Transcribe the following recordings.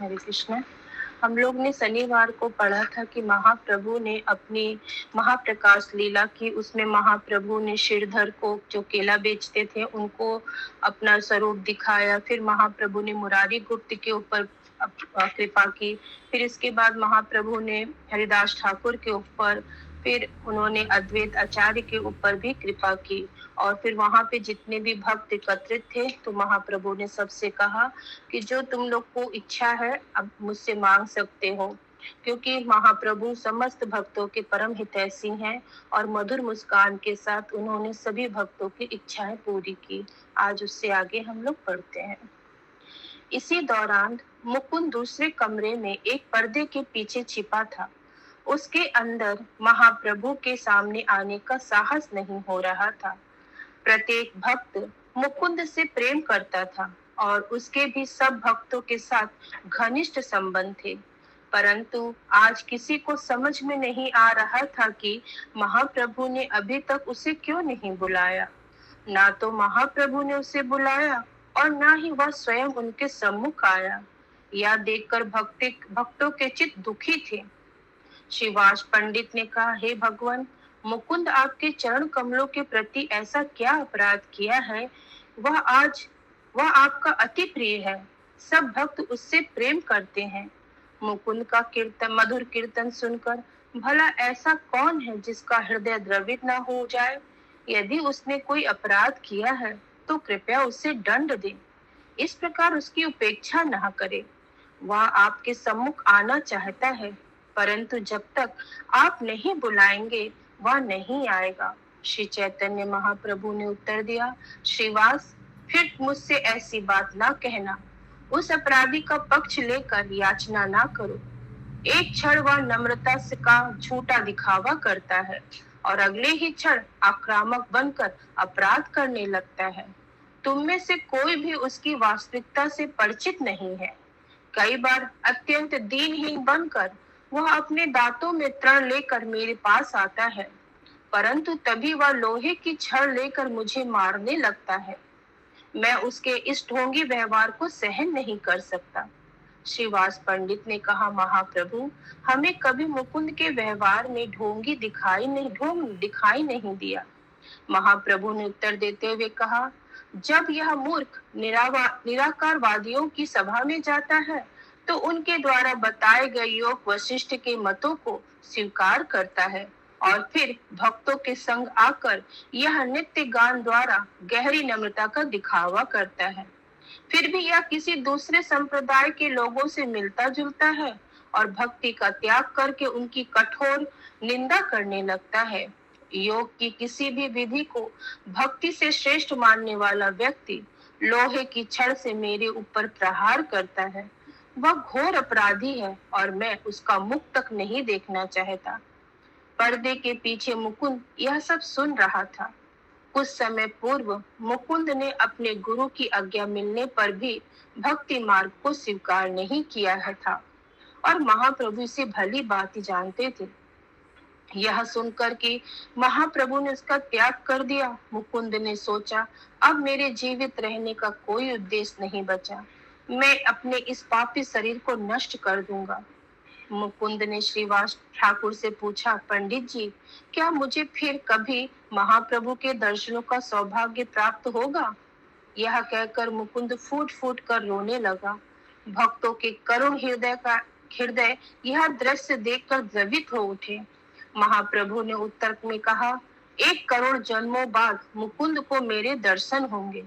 हरे कृष्ण। हम लोग ने शनिवार को पढ़ा था कि महाप्रभु ने अपनी महाप्रकाश लीला की, उसमें महाप्रभु ने श्रीधर को, जो केला बेचते थे, उनको अपना स्वरूप दिखाया। फिर महाप्रभु ने मुरारी गुप्त के ऊपर कृपा की। फिर इसके बाद महाप्रभु ने हरिदास ठाकुर के ऊपर, फिर उन्होंने अद्वैत आचार्य के ऊपर भी कृपा की। और फिर वहां पे जितने भी भक्त एकत्रित थे, तो महाप्रभु ने सबसे कहा कि जो तुम लोग को इच्छा है अब मुझसे मांग सकते हो, क्योंकि महाप्रभु समस्त भक्तों के परम हितैषी हैं और मधुर मुस्कान के साथ उन्होंने सभी भक्तों की इच्छाएं पूरी की। आज उससे आगे हम लोग पढ़ते हैं। इसी दौरान मुकुंद दूसरे कमरे में एक पर्दे के पीछे छिपा था। उसके अंदर महाप्रभु के सामने आने का साहस नहीं हो रहा था। प्रत्येक भक्त मुकुंद से प्रेम करता था और उसके भी सब भक्तों के साथ घनिष्ठ संबंध थे, परंतु आज किसी को समझ में नहीं आ रहा था कि महाप्रभु ने अभी तक उसे क्यों नहीं बुलाया। ना तो महाप्रभु ने उसे बुलाया और ना ही वह स्वयं उनके सम्मुख आया। यह देखकर भक्तों के चित्त दुखी थे। श्रीवास पंडित ने कहा, हे भगवान, मुकुंद आपके चरण कमलों के प्रति ऐसा क्या अपराध किया है, वह आपका अति प्रिय है। सब भक्त उससे प्रेम करते हैं। मुकुंद का मधुर कीर्तन सुनकर भला ऐसा कौन है जिसका हृदय द्रवित न हो जाए। यदि उसने कोई अपराध किया है तो कृपया उसे दंड दे। इस प्रकार उसकी उपेक्षा न करे। वह आपके सम्मुख आना चाहता है, परंतु जब तक आप नहीं बुलाएंगे वह नहीं आएगा। श्री चैतन्य महाप्रभु ने उत्तर दिया, श्रीवास, फिर मुझसे ऐसी बात ना कहना। उस अपराधी का पक्ष लेकर याचना ना करो। एक क्षण वह नम्रता से का झूठा दिखावा करता है और अगले ही क्षण आक्रामक बनकर अपराध करने लगता है। तुम में से कोई भी उसकी वास्तविकता से परिचित नहीं है। कई बार अत्यंत दीनहीन बनकर वह अपने दांतों में तृण लेकर मेरे पास आता है, परंतु तभी वह लोहे की छड़ लेकर मुझे मारने लगता है। मैं उसके इस ढोंगी व्यवहार को सहन नहीं कर सकता। श्रीवास पंडित ने कहा, महाप्रभु, हमें कभी मुकुंद के व्यवहार में ढोंग दिखाई नहीं दिया। महाप्रभु ने उत्तर देते हुए कहा, जब यह मूर्ख निराकारवादियों की सभा में जाता है तो उनके द्वारा बताए गए योग वशिष्ठ के मतों को स्वीकार करता है और फिर भक्तों के संग आकर यह नित्य गान द्वारा गहरी नम्रता का दिखावा करता है। फिर भी यह किसी दूसरे संप्रदाय के लोगों से मिलता जुलता है और भक्ति का त्याग करके उनकी कठोर निंदा करने लगता है। योग की किसी भी विधि को भक्ति से श्रेष्ठ मानने वाला व्यक्ति लोहे की छड़ से मेरे ऊपर प्रहार करता है। वह घोर अपराधी है और मैं उसका मुख तक नहीं देखना चाहता। पर्दे के पीछे मुकुंद यह सब सुन रहा था। कुछ समय पूर्व मुकुंद ने अपने गुरु की आज्ञा मिलने पर भी भक्ति मार्ग को स्वीकार नहीं किया था और महाप्रभु इसे भली भांति जानते थे। यह सुनकर कि महाप्रभु ने उसका त्याग कर दिया, मुकुंद ने सोचा, अब मेरे जीवित रहने का कोई उद्देश्य नहीं बचा। मैं अपने इस पापी शरीर को नष्ट कर दूंगा। मुकुंद ने श्रीवास ठाकुर से पूछा, पंडित जी, क्या मुझे फिर कभी महाप्रभु के दर्शनों का सौभाग्य प्राप्त होगा? यह कहकर मुकुंद फूट फूट कर रोने लगा। भक्तों के करुण हृदय यह दृश्य देखकर द्रवित हो उठे। महाप्रभु ने उत्तर में कहा, 1 करोड़ जन्मों बाद मुकुंद को मेरे दर्शन होंगे।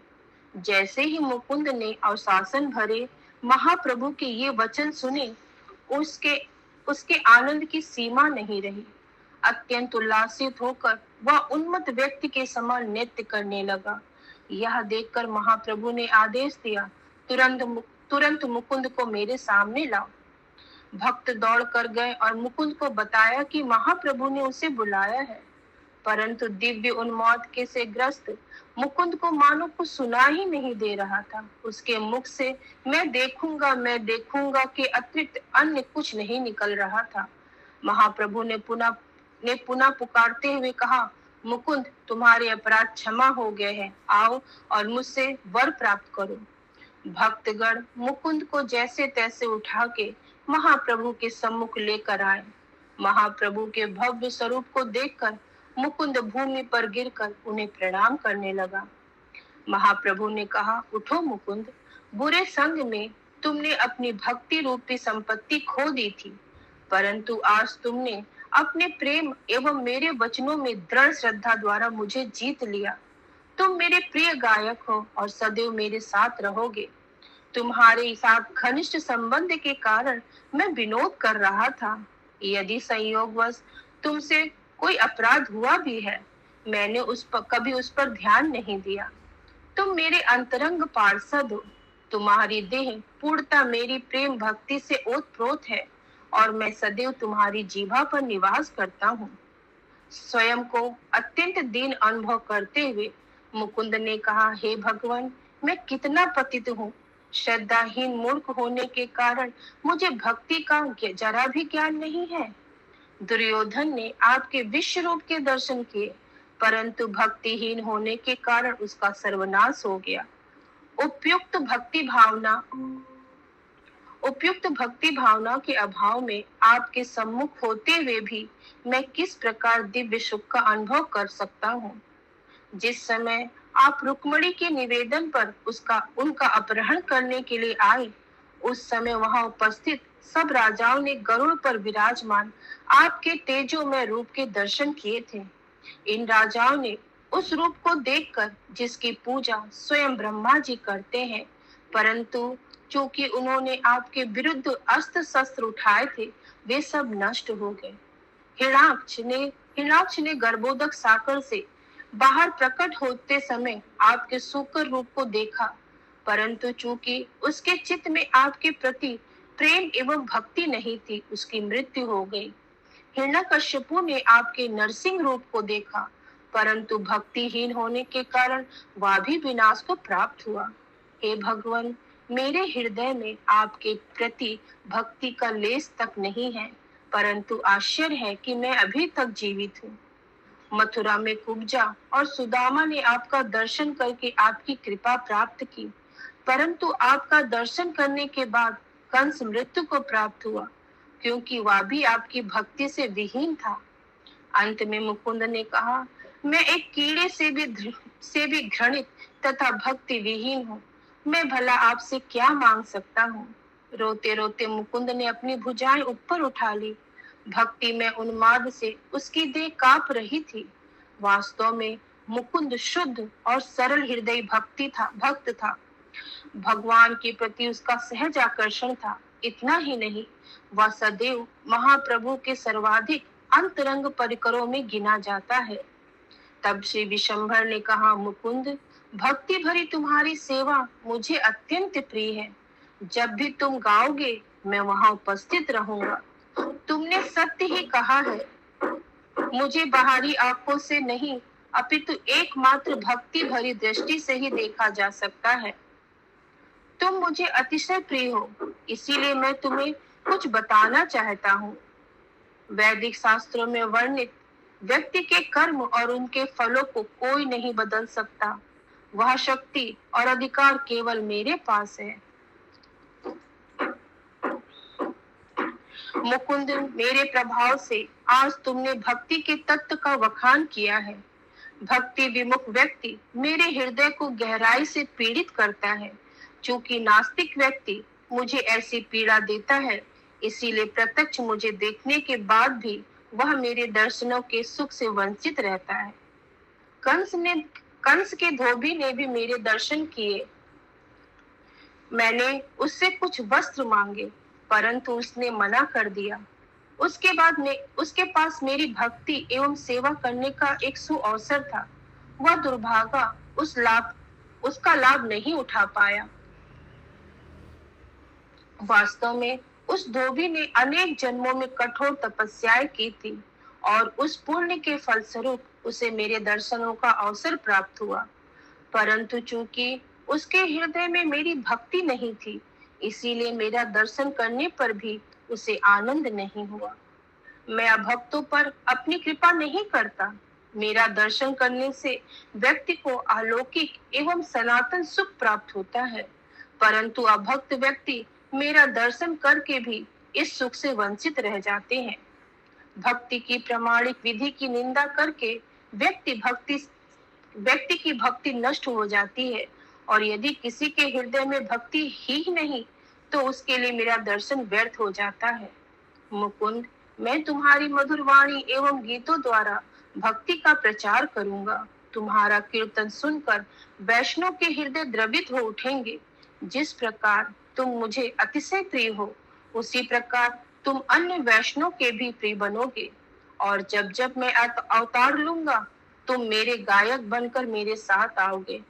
जैसे ही मुकुंद ने अवशासन भरे महाप्रभु के ये वचन सुने, उसके आनंद की सीमा नहीं रही। अत्यंत उल्लासित होकर वह उन्मत्त व्यक्ति के समान नृत्य करने लगा। यह देखकर महाप्रभु ने आदेश दिया, तुरंत मुकुंद को मेरे सामने लाओ। भक्त दौड़ कर गए और मुकुंद को बताया कि महाप्रभु ने उसे बुलाया है, परंतु दिव्य उन्माद के से ग्रस्त मुकुंद को मानो कुछ सुना ही नहीं दे रहा था। उसके मुख से मैं देखूंगा के अतिरिक्त अन्य कुछ नहीं निकल रहा था। महाप्रभु ने पुनः पुकारते हुए कहा, मुकुंद, तुम्हारे अपराध क्षमा हो गए हैं, आओ और मुझसे वर प्राप्त करो। भक्तगण मुकुंद को जैसे तैसे उठा के महाप्रभु के सम्मुख लेकर आए। महाप्रभु के भव्य स्वरूप को देखकर मुकुंद भूमि पर गिरकर उन्हें प्रणाम करने लगा। महाप्रभु ने कहा, उठो मुकुंद, बुरे संग में तुमने अपनी भक्ति रूपी संपत्ति खो दी थी, परंतु आज तुमने अपने प्रेम एवं मेरे वचनों में दृढ़ श्रद्धा द्वारा मुझे जीत लिया। तुम मेरे प्रिय गायक हो और सदैव मेरे साथ रहोगे। तुम्हारे साथ घनिष्ठ संबंध के कारण मैं विनोद कर रहा था। यदि संयोगवश तुमसे कोई अपराध हुआ भी है, मैंने कभी उस पर ध्यान नहीं दिया। तुम मेरे अंतरंग पार्षद हो। तुम्हारी देह पूर्णता मेरी प्रेम भक्ति से ओतप्रोत है और मैं सदैव तुम्हारी जीभा पर निवास करता हूँ। स्वयं को अत्यंत दीन अनुभव करते हुए मुकुंद ने कहा, हे भगवान, मैं कितना पतित हूँ। श्रद्धाहीन मूर्ख होने के कारण मुझे भक्ति का जरा भी ज्ञान नहीं है। दुर्योधन ने आपके विश्व रूप के दर्शन किए, परंतु भक्तिहीन होने के कारण उसका सर्वनाश हो गया। उपयुक्त भक्ति भावना के अभाव में आपके सम्मुख होते हुए भी मैं किस प्रकार दिव्य सुख का अनुभव कर सकता हूँ। जिस समय आप रुक्मिणी के निवेदन पर उनका अपहरण करने के लिए आए, उस समय वहां उपस्थित सब राजाओं ने गरुड़ पर विराजमान आपके तेजोमय रूप के दर्शन किए थे। इन राजाओं ने उस रूप को देखकर, जिसकी पूजा स्वयं ब्रह्मा जी करते हैं, परंतु चूंकि उन्होंने आपके विरुद्ध अस्त्र शस्त्र उठाए थे, वे सब नष्ट हो गए। हिरणाक्ष ने गर्भोदक साकर से बाहर प्रकट होते समय आपके सूकर रूप को देखा, परंतु चूंकि उसके चित्त में आपके प्रति प्रेम एवं भक्ति नहीं थी, उसकी मृत्यु हो गई। हिरण्यकश्यपु ने आपके नरसिंह रूप को देखा, परंतु भक्तिहीन होने के कारण वह भी विनाश को प्राप्त हुआ। हे भगवान, मेरे हृदय में आपके प्रति भक्ति का लेस तक नहीं है, परंतु आश्चर्य है कि मैं अभी तक जीवित हूँ। मथुरा में कुब्जा और सुदामा ने आपका दर्शन करके आपकी कृपा प्राप्त की, परंतु आपका दर्शन करने के बाद कंस मृत्यु को प्राप्त हुआ, क्योंकि वह भी आपकी भक्ति से विहीन था। अंत में मुकुंद ने कहा, मैं एक कीड़े से भी घृणित तथा भक्ति विहीन हूँ। मैं भला आपसे क्या मांग सकता हूँ। रोते रोते मुकुंद ने अपनी भुजाएं ऊपर उठा ली। भक्ति में उन्माद से उसकी देह कांप रही थी। वास्तव में मुकुंद शुद्ध और सरल हृदय भक्त था। भगवान के प्रति उसका सहज आकर्षण था। इतना ही नहीं, वह सदैव महाप्रभु के सर्वाधिक अंतरंग परिकरों में गिना जाता है। तब श्री विशंभर ने कहा, मुकुंद, भक्ति भरी तुम्हारी सेवा मुझे अत्यंत प्रिय है। जब भी तुम गाओगे, मैं वहां उपस्थित रहूंगा। तुमने सत्य ही कहा है। मुझे बाहरी आंखों से नहीं, अपितु एकमात्र भक्ति भरी दृष्टि से ही देखा जा सकता है। तुम मुझे अतिशय प्रिय हो, इसीलिए मैं तुम्हें कुछ बताना चाहता हूँ। वैदिक शास्त्रों में वर्णित व्यक्ति के कर्म और उनके फलों को कोई नहीं बदल सकता। वह शक्ति और अधिकार केवल मेरे पास है। मुकुंद, मेरे प्रभाव से आज तुमने भक्ति के तत्व का वखान किया है। भक्ति विमुख व्यक्ति मेरे हृदय को गहराई से पीड़ित करता है। चूंकि नास्तिक व्यक्ति मुझे ऐसी पीड़ा देता है, इसीलिए प्रत्यक्ष मुझे देखने के बाद भी वह मेरे दर्शनों के सुख से वंचित रहता है। कंस के धोबी ने भी मेरे दर्शन किए। मैंने उससे कुछ वस्त्र मांगे, परंतु उसने मना कर दिया। उसके पास मेरी भक्ति एवं सेवा करने का एक सुअवसर था। वह दुर्भागा उसका लाभ नहीं उठा पाया। वास्तव में उस धोबी ने अनेक जन्मों में कठोर तपस्याएं की थी और उस पुण्य के फलस्वरूप उसे मेरे दर्शनों का अवसर प्राप्त हुआ, परंतु चूंकि उसके हृदय में मेरी भक्ति नहीं थी, इसीलिए मेरा दर्शन करने पर भी उसे आनंद नहीं हुआ। मैं अभक्तों पर अपनी कृपा नहीं करता। मेरा दर्शन करने से व्यक्ति को अलौकिक एवं सनातन सुख प्राप्त होता है। परंतु अभक्त व्यक्ति मेरा दर्शन करके भी इस सुख से वंचित रह जाते हैं। भक्ति की प्रामाणिक विधि की निंदा करके व्यक्ति की भक्ति नष्ट हो जाती है, और यदि किसी के हृदय में भक्ति ही नहीं तो उसके लिए मेरा दर्शन व्यर्थ हो जाता है। मुकुंद, मैं तुम्हारी मधुर वाणी एवं गीतों द्वारा भक्ति का प्रचार करूंगा। तुम्हारा कीर्तन सुनकर वैष्णव के हृदय द्रवित हो उठेंगे। जिस प्रकार तुम मुझे अतिशय प्रिय हो, उसी प्रकार तुम अन्य वैष्णव के भी प्रिय बनोगे, और जब जब मैं अवतार लूंगा तुम मेरे गायक बनकर मेरे साथ आओगे।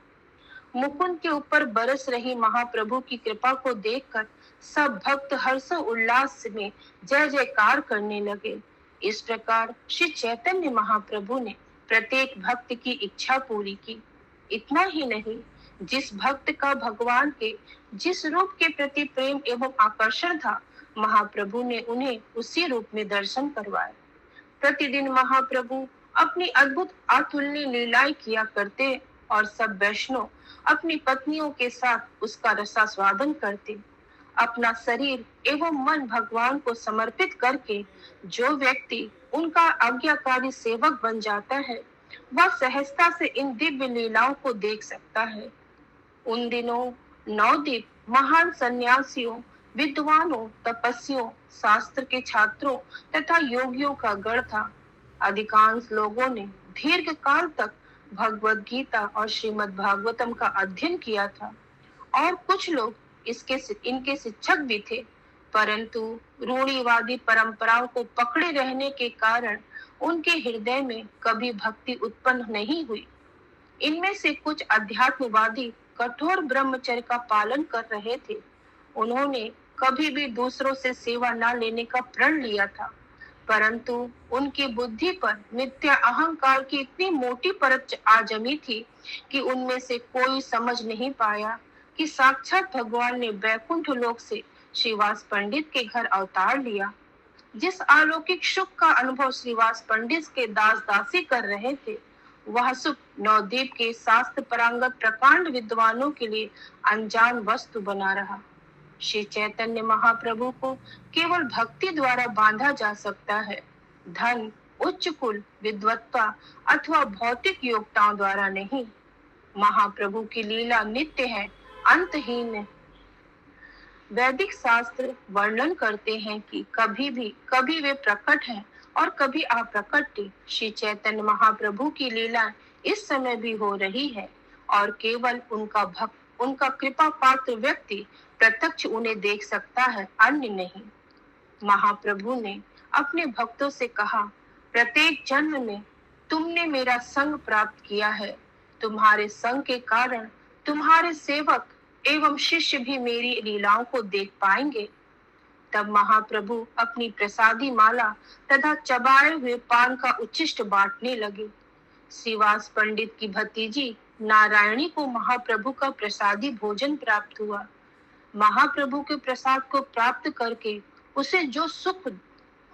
मुकुंद के ऊपर बरस रही महाप्रभु की कृपा को देखकर सब भक्त हर्ष उल्लास में जय जयकार करने लगे। इस प्रकार श्री चैतन्य महाप्रभु ने प्रत्येक भक्त की इच्छा पूरी की। इतना ही नहीं, जिस भक्त का भगवान के जिस रूप के प्रति प्रेम एवं आकर्षण था, महाप्रभु ने उन्हें उसी रूप में दर्शन करवाए। प्रतिदिन महाप्रभु अपनी अद्भुत अतुलनीय लीलाएं किया करते और सब वैष्णव अपनी पत्नियों के साथ उसका रसास्वादन करते। अपना शरीर एवं मन भगवान को समर्पित करके जो व्यक्ति उनका आज्ञाकारी सेवक बन जाता है, वह सहजता से इन दिव्य लीलाओं को देख सकता है। उन दिनों नवदीप महान सन्यासियों, विद्वानों, तपस्वियों, शास्त्र के छात्रों तथा योगियों का गढ़ था। अधिकांश लोगों ने दीर्घ काल तक भगवद गीता और श्रीमद् भागवतम का अध्ययन किया था, और कुछ लोग इनके शिक्षक भी थे, परंतु रूढ़िवादी परंपराओं को पकड़े रहने के कारण उनके हृदय में कभी भक्ति उत्पन्न नहीं हुई। इनमें से कुछ अध्यात्मवादी कठोर ब्रह्मचर्य का पालन कर रहे थे। उन्होंने कभी भी दूसरों से सेवा न लेने का प्रण लिया था, परंतु उनकी बुद्धि पर मिथ्या अहंकार की इतनी मोटी परत आ जमी थी कि उनमें से कोई समझ नहीं पाया कि साक्षात भगवान ने वैकुंठ लोक से श्रीवास पंडित के घर अवतार लिया। जिस अलौकिक सुख का अनुभव श्रीवास पंडित के दास दासी कर रहे थे, वह सुख नवदीप के शास्त्र पारंगत प्रकांड विद्वानों के लिए अनजान वस्तु बना रहा। श्री चैतन्य महाप्रभु को केवल भक्ति द्वारा बांधा जा सकता है, धन, उच्च कुल, विद्वत्ता अथवा भौतिक योग्यताओं द्वारा नहीं। महाप्रभु की लीला नित्य है, अंतहीन है। वैदिक शास्त्र वर्णन करते हैं कि कभी वे प्रकट हैं और कभी अप्रकट। श्री चैतन्य महाप्रभु की लीला इस समय भी हो रही है, और केवल उनका कृपा पात्र व्यक्ति प्रत्यक्ष उन्हें देख सकता है, अन्य नहीं। महाप्रभु ने अपने भक्तों से कहा, प्रत्येक जन्म में तुमने मेरा संग प्राप्त किया है। तुम्हारे संग के कारण तुम्हारे सेवक एवं शिष्य भी मेरी लीलाओं को देख पाएंगे। तब महाप्रभु अपनी प्रसादी माला तथा चबाए हुए पान का उच्छिष्ट बांटने लगे। श्रीवास पंडित की भतीजी नारायणी को महाप्रभु का प्रसादी भोजन प्राप्त हुआ। महाप्रभु के प्रसाद को प्राप्त करके उसे जो सुख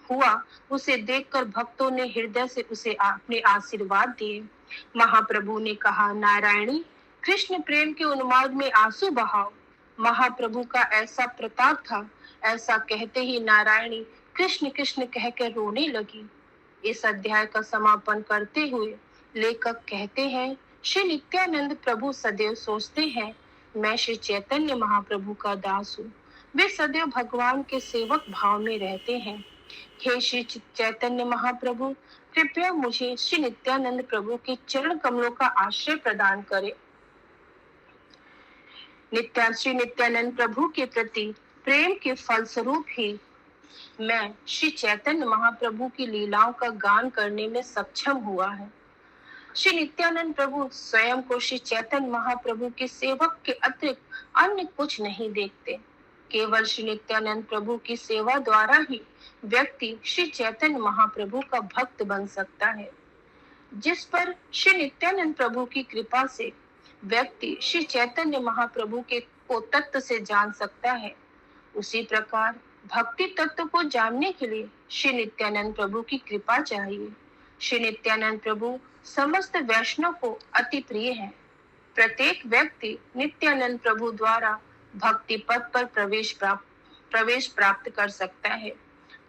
हुआ, उसे देखकर भक्तों ने हृदय से उसे अपने आशीर्वाद दिए। महाप्रभु ने कहा, नारायणी, कृष्ण प्रेम के उन्माद में आंसू बहाओ। महाप्रभु का ऐसा प्रताप था। ऐसा कहते ही नारायणी कृष्ण कृष्ण कहकर रोने लगी। इस अध्याय का समापन करते हुए लेखक कहते हैं, श्री नित्यानंद प्रभु सदैव सोचते हैं, मैं श्री चैतन्य महाप्रभु का दास हूँ। वे सदैव भगवान के सेवक भाव में रहते हैं। हे श्री चैतन्य महाप्रभु, कृपया मुझे श्री नित्यानंद प्रभु के चरण कमलों का आश्रय प्रदान करें। श्री नित्यानंद प्रभु के प्रति प्रेम के फलस्वरूप ही मैं श्री चैतन्य महाप्रभु की लीलाओं का गान करने में सक्षम हुआ है। श्री नित्यानंद प्रभु स्वयं को श्री चैतन्य महाप्रभु के सेवक के अतिरिक्त अन्य कुछ नहीं देखते। केवल श्री नित्यानंद प्रभु की सेवा द्वारा ही व्यक्ति श्री चैतन्य महाप्रभु का भक्त बन सकता है। जिस पर श्री नित्यानंद प्रभु की कृपा से व्यक्ति श्री चैतन्य महाप्रभु के को तत्व से जान सकता है, उसी प्रकार भक्ति तत्व को जानने के लिए श्री नित्यानंद प्रभु की कृपा चाहिए। श्री नित्यानंद प्रभु समस्त वैष्णव को अति प्रिय है। प्रत्येक व्यक्ति नित्यानंद प्रभु द्वारा भक्ति पथ पर प्रवेश प्राप्त कर सकता है।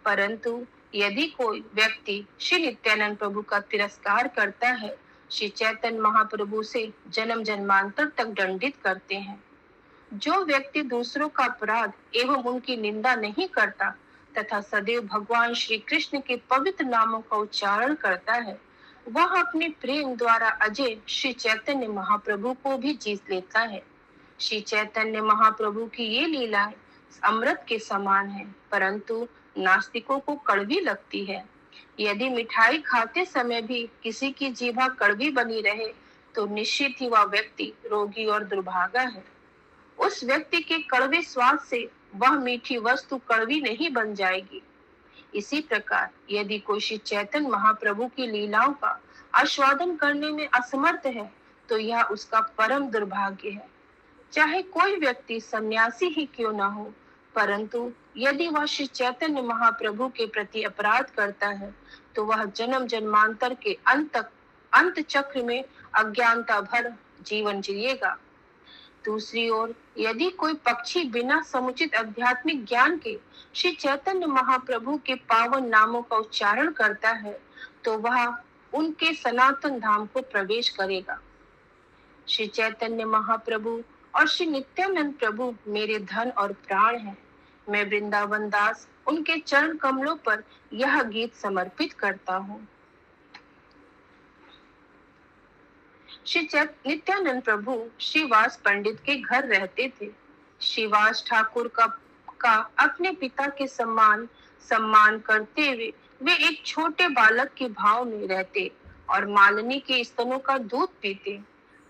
परंतु यदि कोई व्यक्ति श्री नित्यानंद प्रभु का तिरस्कार करता है, श्री चैतन्य महाप्रभु से जन्म जन्मांतर तक दंडित करते हैं। जो व्यक्ति दूसरों का अपराध एवं उनकी निंदा नहीं करता तथा सदैव भगवान श्री कृष्ण के पवित्र नामों का उच्चारण करता है, वह अपने प्रेम द्वारा अजय श्री चैतन्य महाप्रभु को भी जीत लेता है। श्री चैतन्य महाप्रभु की ये लीलाएं अमृत के समान है, परंतु नास्तिकों को कड़वी लगती है। यदि मिठाई खाते समय भी किसी की जीभा कड़वी बनी रहे, तो निश्चित ही वह व्यक्ति रोगी और दुर्भागा है। उस व्यक्ति के कड़वे स्वाद से वह मीठी वस्तु कड़वी नहीं बन जाएगी। इसी प्रकार यदि कोई श्री चैतन्य महाप्रभु की लीलाओं का आस्वादन करने में असमर्थ है, तो यह उसका परम दुर्भाग्य है। चाहे कोई व्यक्ति सन्यासी ही क्यों न हो, परंतु यदि वह श्री चैतन्य महाप्रभु के प्रति अपराध करता है, तो वह जन्म जन्मांतर के अंत चक्र में अज्ञानता भर जीवन जिएगा। दूसरी ओर यदि कोई पक्षी बिना समुचित आध्यात्मिक ज्ञान के श्री चैतन्य महाप्रभु के पावन नामों का उच्चारण करता है, तो वह उनके सनातन धाम को प्रवेश करेगा। श्री चैतन्य महाप्रभु और श्री नित्यानंद प्रभु मेरे धन और प्राण हैं। मैं वृंदावन दास उनके चरण कमलों पर यह गीत समर्पित करता हूँ। श्री नित्यानंद प्रभु श्रीवास पंडित के घर रहते थे। श्रीवास ठाकुर का अपने पिता के सम्मान करते हुए वे एक छोटे बालक के भाव में रहते और मालिनी के स्तनों का दूध पीते।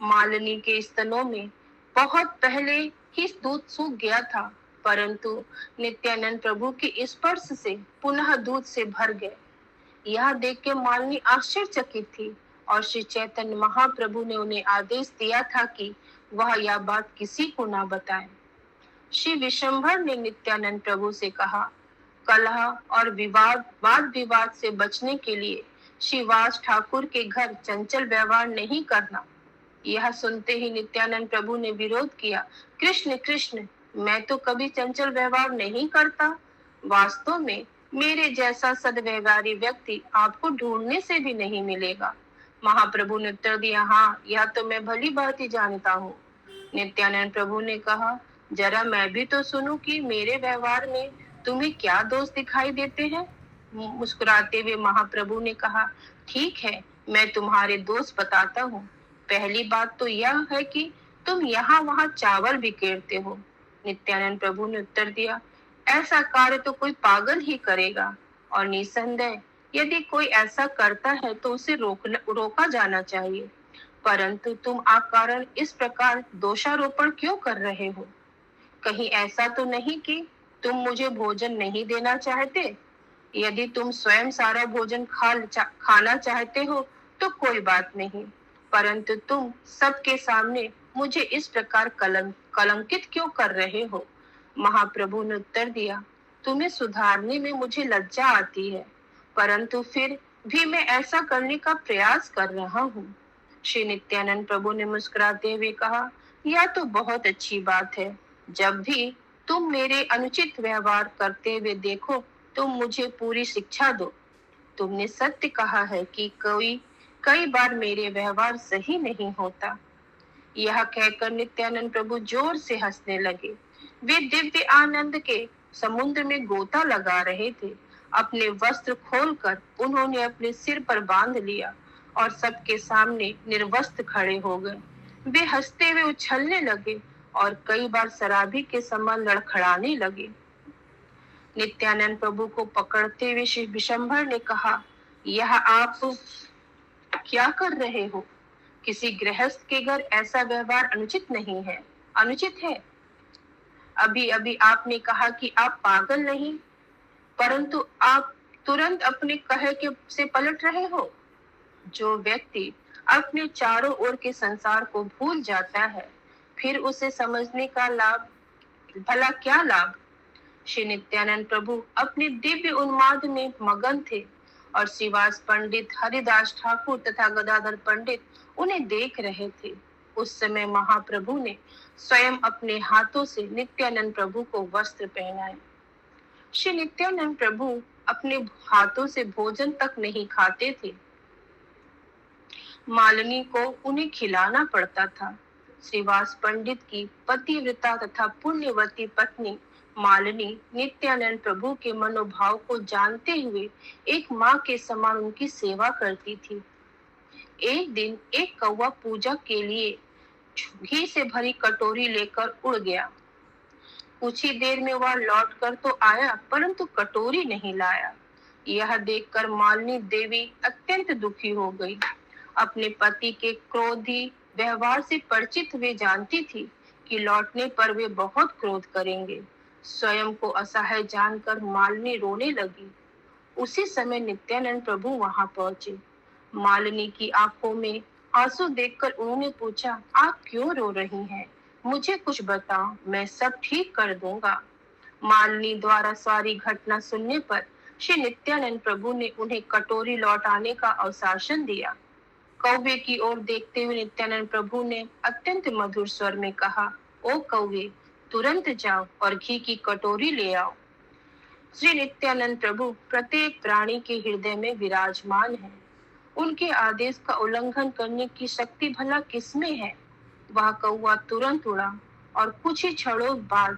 मालिनी के स्तनों में बहुत पहले ही दूध सूख गया था, परंतु नित्यानंद प्रभु के स्पर्श से पुनः दूध से भर गए। यह देख के मालिनी आश्चर्यचकित थी और श्री चैतन्य महाप्रभु ने उन्हें आदेश दिया था कि वह यह बात किसी को ना बताएं। श्री विशंभर ने नित्यानंद प्रभु से कहा, कलह और वाद विवाद से बचने के लिए श्रीवास ठाकुर के घर चंचल व्यवहार नहीं करना। यह सुनते ही नित्यानंद प्रभु ने विरोध किया, कृष्ण कृष्ण, मैं तो कभी चंचल व्यवहार नहीं करता। वास्तव में मेरे जैसा सद्व्यवहारी व्यक्ति आपको ढूंढने से भी नहीं मिलेगा। महाप्रभु ने उत्तर दिया, हाँ, यह तो मैं भली भांति जानता हूँ। नित्यानंद प्रभु ने कहा, जरा मैं भी तो सुनूं कि मेरे व्यवहार में तुम्हें क्या दोष दिखाई देते हैं। मुस्कुराते हुए महाप्रभु ने कहा, ठीक है, मैं तुम्हारे दोष बताता हूँ। पहली बात तो यह है कि तुम यहाँ वहाँ चावल बिखेरते हो। नित्यानंद प्रभु ने उत्तर दिया, ऐसा कार्य तो कोई पागल ही करेगा और निसंदेह यदि कोई ऐसा करता है तो उसे रोका जाना चाहिए, परंतु तुम अकारण इस प्रकार दोषारोपण क्यों कर रहे हो? कहीं ऐसा तो नहीं कि तुम मुझे भोजन नहीं देना चाहते? यदि तुम स्वयं सारा भोजन खाना चाहते हो तो कोई बात नहीं, परंतु तुम सबके सामने मुझे इस प्रकार कलंकित क्यों कर रहे हो? महाप्रभु ने उत्तर दिया, तुम्हें सुधारने में मुझे लज्जा आती है, परंतु फिर भी मैं ऐसा करने का प्रयास कर रहा हूँ। श्री नित्यानंद प्रभु ने मुस्कुराते हुए कहा, यह तो बहुत अच्छी बात है। जब भी तुम मेरे अनुचित व्यवहार करते हुए देखो तो मुझे पूरी शिक्षा दो। तुमने सत्य कहा है कि कई बार मेरे व्यवहार सही नहीं होता। यह कहकर नित्यानंद प्रभु जोर से हंसने लगे। वे दिव्य आनंद के समुद्र में गोता लगा रहे थे। अपने वस्त्र खोलकर उन्होंने अपने सिर पर बांध लिया और सबके सामने निर्वस्त्र खड़े हो गए। वे हंसते हुए उछलने लगे और कई बार शराबी के समान लड़खड़ाने लगे। नित्यानंद प्रभु को पकड़ते हुए श्री विशंभर ने कहा, यह आप क्या कर रहे हो? किसी गृहस्थ के घर ऐसा व्यवहार अनुचित है। अभी अभी आपने कहा कि आप पागल नहीं, परंतु आप तुरंत अपने कहे के से पलट रहे हो। जो व्यक्ति अपने चारों ओर के संसार को भूल जाता है, फिर उसे समझने का भला क्या लाभ? श्री नित्यानंद प्रभु अपने दिव्य उन्माद में मगन थे और श्रीवास पंडित, हरिदास ठाकुर तथा गदाधर पंडित उन्हें देख रहे थे। उस समय महाप्रभु ने स्वयं अपने हाथों से नित्यानंद प्रभु को वस्त्र पहनाए। श्री नित्यानंद प्रभु अपने हाथों से भोजन तक नहीं खाते थे, मालिनी को उन्हें खिलाना पड़ता था। श्रीवास पंडित की पतिव्रता तथा पुण्यवती पत्नी मालिनी नित्यानंद प्रभु के मनोभाव को जानते हुए एक माँ के समान उनकी सेवा करती थी। एक दिन एक कौवा पूजा के लिए घी से भरी कटोरी लेकर उड़ गया। कुछ ही देर में वह लौटकर तो आया, परंतु कटोरी नहीं लाया। यह देखकर मालिनी देवी अत्यंत दुखी हो गई। अपने पति के क्रोधी व्यवहार से परिचित वे जानती थी कि लौटने पर वे बहुत क्रोध करेंगे। स्वयं को असहाय जानकर मालिनी रोने लगी। उसी समय नित्यानंद प्रभु वहां पहुंचे। मालिनी की आंखों में आंसू देखकर उन्होंने पूछा, आप क्यों रो रही हैं? मुझे कुछ बताओ, मैं सब ठीक कर दूंगा। मालिनी द्वारा सारी घटना सुनने पर श्री नित्यानंद प्रभु ने उन्हें कटोरी लौटाने का आश्वासन दिया। कौवे की ओर देखते हुए नित्यानंद प्रभु ने अत्यंत मधुर स्वर में कहा, ओ कौवे, तुरंत जाओ और घी की कटोरी ले आओ। श्री नित्यानंद प्रभु प्रत्येक प्राणी के हृदय में विराजमान है। उनके आदेश का उल्लंघन करने की शक्ति भला किसमें है? वह कौवा तुरंत उड़ा और कुछ ही क्षणों बाद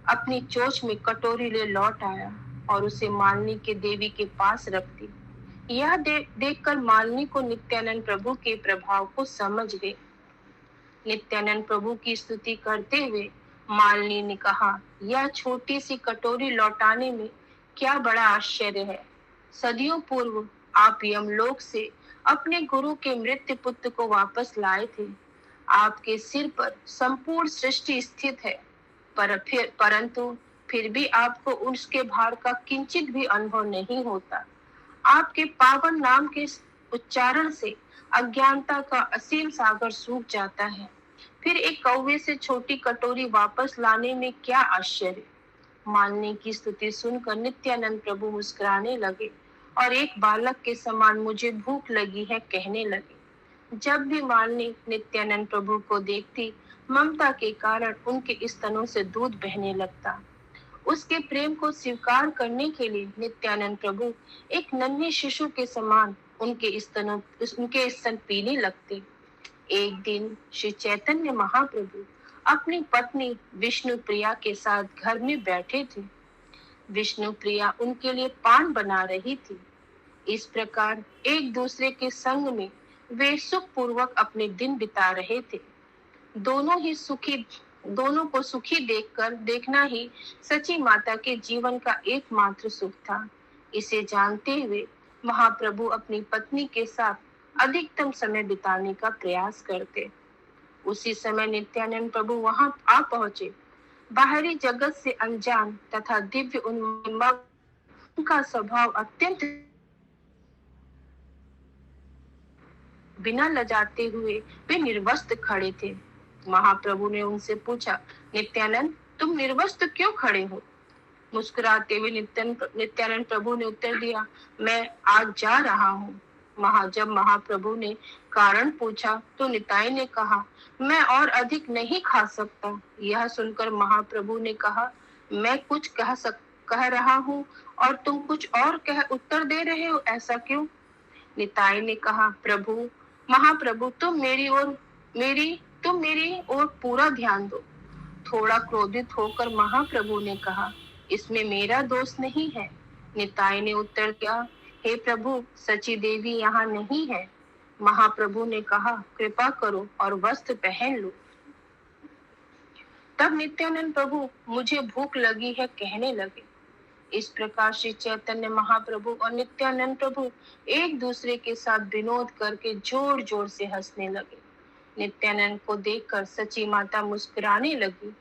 अपनी चोंच में कटोरी ले लौट आया और उसे मालिनी के देवी के पास रख दी। यह देखकर मालिनी को नित्यानंद प्रभु के प्रभाव को समझ गई। नित्यानंद प्रभु की स्तुति करते हुए मालिनी ने कहा, यह छोटी सी कटोरी लौटाने में क्या बड़ा आश्चर्य है। सदियों पूर्व आप यमलोक से अपने गुरु के मृत्यु पुत्र को वापस लाए थे। आपके सिर पर संपूर्ण सृष्टि स्थित है, परंतु फिर भी आपको उसके भार का किंचित भी अनुभव नहीं होता। आपके पावन नाम के उच्चारण से अज्ञानता का असीम सागर सूख जाता है। फिर एक कौवे से छोटी कटोरी वापस लाने में क्या आश्चर्य। मालिनी की स्तुति सुनकर नित्यानंद प्रभु मुस्कुराने लगे और एक बालक के समान मुझे भूख लगी है कहने लगे। जब भी मालिनी नित्यानंद प्रभु को देखती, ममता के कारण उनके स्तनों से दूध बहने लगता। उसके प्रेम को स्वीकार करने के लिए नित्यानंद प्रभु एक नन्हे शिशु के समान उनके स्तन पीने लगते। एक दिन श्री चैतन्य महाप्रभु अपनी पत्नी विष्णु प्रिया के साथ घर में बैठे थे। विष्णु प्रिया उनके लिए पान बना रही थी। इस प्रकार एक दूसरे के संग में वे सुख पूर्वक अपने दिन बिता रहे थे। दोनों को सुखी देखना ही सची माता के जीवन का एकमात्र सुख था। इसे जानते हुए महाप्रभु अपनी पत्नी के साथ अधिकतम समय बिताने का प्रयास करते। उसी समय नित्यानंद प्रभु वहां आ पहुंचे। बाहरी जगत से अनजान तथा दिव्य उनका स्वभाव अत्यंत बिना लजाते हुए वे निर्वस्त्र खड़े थे। महाप्रभु ने उनसे पूछा, नित्यानंद, तुम निर्वस्त्र क्यों खड़े हो? मुस्कुराते हुए नित्यानंद प्रभु ने उत्तर दिया, मैं आज जा रहा हूँ। जब महाप्रभु ने कारण पूछा तो निताई ने कहा, मैं और अधिक नहीं खा सकता। यह सुनकर महाप्रभु ने कहा, मैं कुछ कह रहा हूँ और तुम कुछ और कह उत्तर दे रहे हो, ऐसा क्यों? निताई ने कहा, महाप्रभु तुम मेरी ओर पूरा ध्यान दो। थोड़ा क्रोधित होकर महाप्रभु ने कहा, इसमें मेरा दोष नहीं है। निताई ने उत्तर दिया, हे प्रभु, सची देवी यहाँ नहीं है। महाप्रभु ने कहा, कृपा करो और वस्त्र पहन लो। तब नित्यानंद प्रभु मुझे भूख लगी है कहने लगे। इस प्रकार श्री चैतन्य महाप्रभु और नित्यानंद प्रभु एक दूसरे के साथ विनोद करके जोर जोर से हंसने लगे। नित्यानंद को देखकर सची माता मुस्कुराने लगी।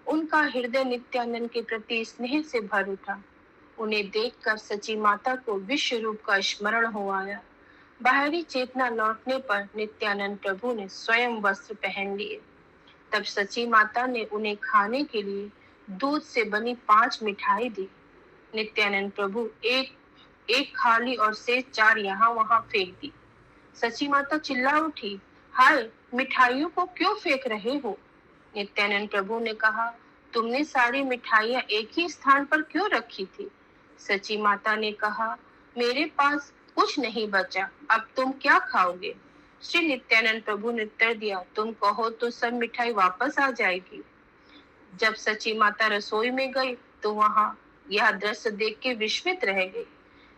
उनका हृदय नित्यानंद के प्रति स्नेह से भर उठा। उन्हें देखकर सची माता को विश्व रूप का स्मरण हो आया। बाहरी चेतना लौटने पर नित्यानंद प्रभु ने स्वयं वस्त्र पहन लिए। तब सची माता ने उन्हें खाने के लिए दूध से बनी 5 मिठाई दी। नित्यानंद प्रभु एक खाली और शेष 4 यहाँ वहां फेंक दी। सची माता चिल्ला उठी, हाय, मिठाइयों को क्यों फेंक रहे हो? नित्यानंद प्रभु ने कहा, तुमने सारी मिठाइयाँ एक ही स्थान पर क्यों रखी थी? सची माता ने कहा, मेरे पास कुछ नहीं बचा, अब तुम क्या खाओगे? श्री नित्यानंद प्रभु ने उत्तर दिया, तुम कहो तो सब मिठाई वापस आ जाएगी। जब सची माता रसोई में गई तो वहां यह दृश्य देख के विस्मित रह गई।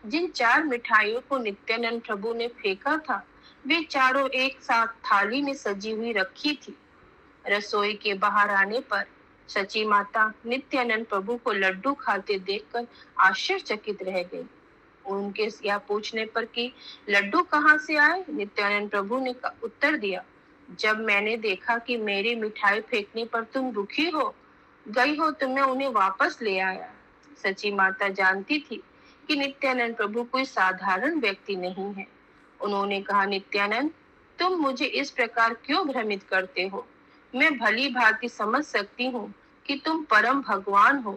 जिन 4 मिठाइयों को नित्यानंद प्रभु ने फेंका था, वे चारों एक साथ थाली में सजी हुई रखी थी। रसोई के बाहर आने पर सची माता नित्यानंद प्रभु को लड्डू खाते देखकर आश्चर्यचकित रह गई। उनके यह पूछने पर कि लड्डू कहाँ से आए, नित्यानंद प्रभु ने उत्तर दिया, जब मैंने देखा कि मेरी मिठाई फेंकने पर तुम दुखी हो गई हो तो मैं उन्हें वापस ले आया। सची माता जानती थी कि नित्यानंद प्रभु कोई साधारण व्यक्ति नहीं है। उन्होंने कहा, नित्यानंद, तुम मुझे इस प्रकार क्यों भ्रमित करते हो? मैं भली भांति समझ सकती हूँ कि तुम परम भगवान हो।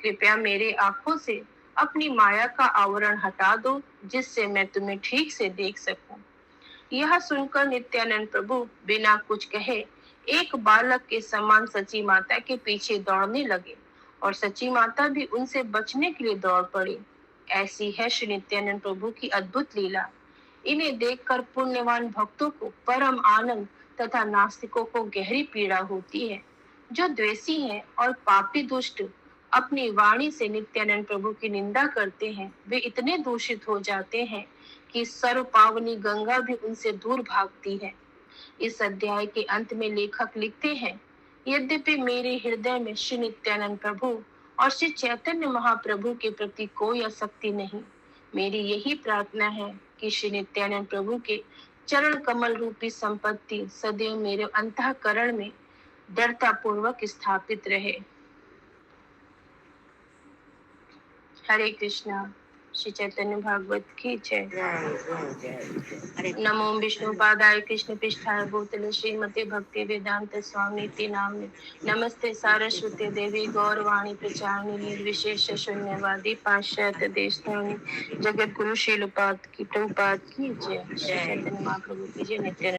कृपया मेरे आंखों से अपनी माया का आवरण हटा दो, जिससे मैं तुम्हें ठीक से देख सकूं। यह सुनकर नित्यानंद प्रभु बिना कुछ कहे एक बालक के समान सची माता के पीछे दौड़ने लगे और सची माता भी उनसे बचने के लिए दौड़ पड़ी। ऐसी है श्री नित्यानंद प्रभु की अद्भुत लीला। इन्हें देखकर पुण्यवान भक्तों को परम आनंद तथा नास्तिकों को गहरी पीड़ा होती है। जो द्वेषी हैं और पापी दुष्ट अपनी वाणी से नित्यानंद प्रभु की निंदा करते हैं, वे इतने दूषित हो जाते हैं कि सर्व पावनी गंगा भी उनसे दूर भागती है। इस अध्याय के अंत में लेखक लिखते हैं, यद्यपि मेरे हृदय में श्री नित्यानंद प्रभु और श्री चैतन्य महाप्रभु के प्रति कोई आसक्ति नहीं, मेरी यही प्रार्थना है कि श्री नित्यानंद प्रभु के चरण कमल रूपी संपत्ति सदैव मेरे अंतःकरण में दृढ़ता पूर्वक स्थापित रहे। हरे कृष्णा। श्री चैतन्य भागवत की जय। नमो विष्णुपादाय कृष्ण पृष्ठाय भूतले श्रीमते भक्ति वेदांत स्वामी नामिने। नमस्ते सारस्वती देवी गौरवाणी प्रचारिणी निर्विशेष शून्यवादी पाश्चात्य देशधारिणी जगत गुरु शीलपाद की प्रभुपाद की जय। श्री चैतन्य महाप्रभु की जय। नित्य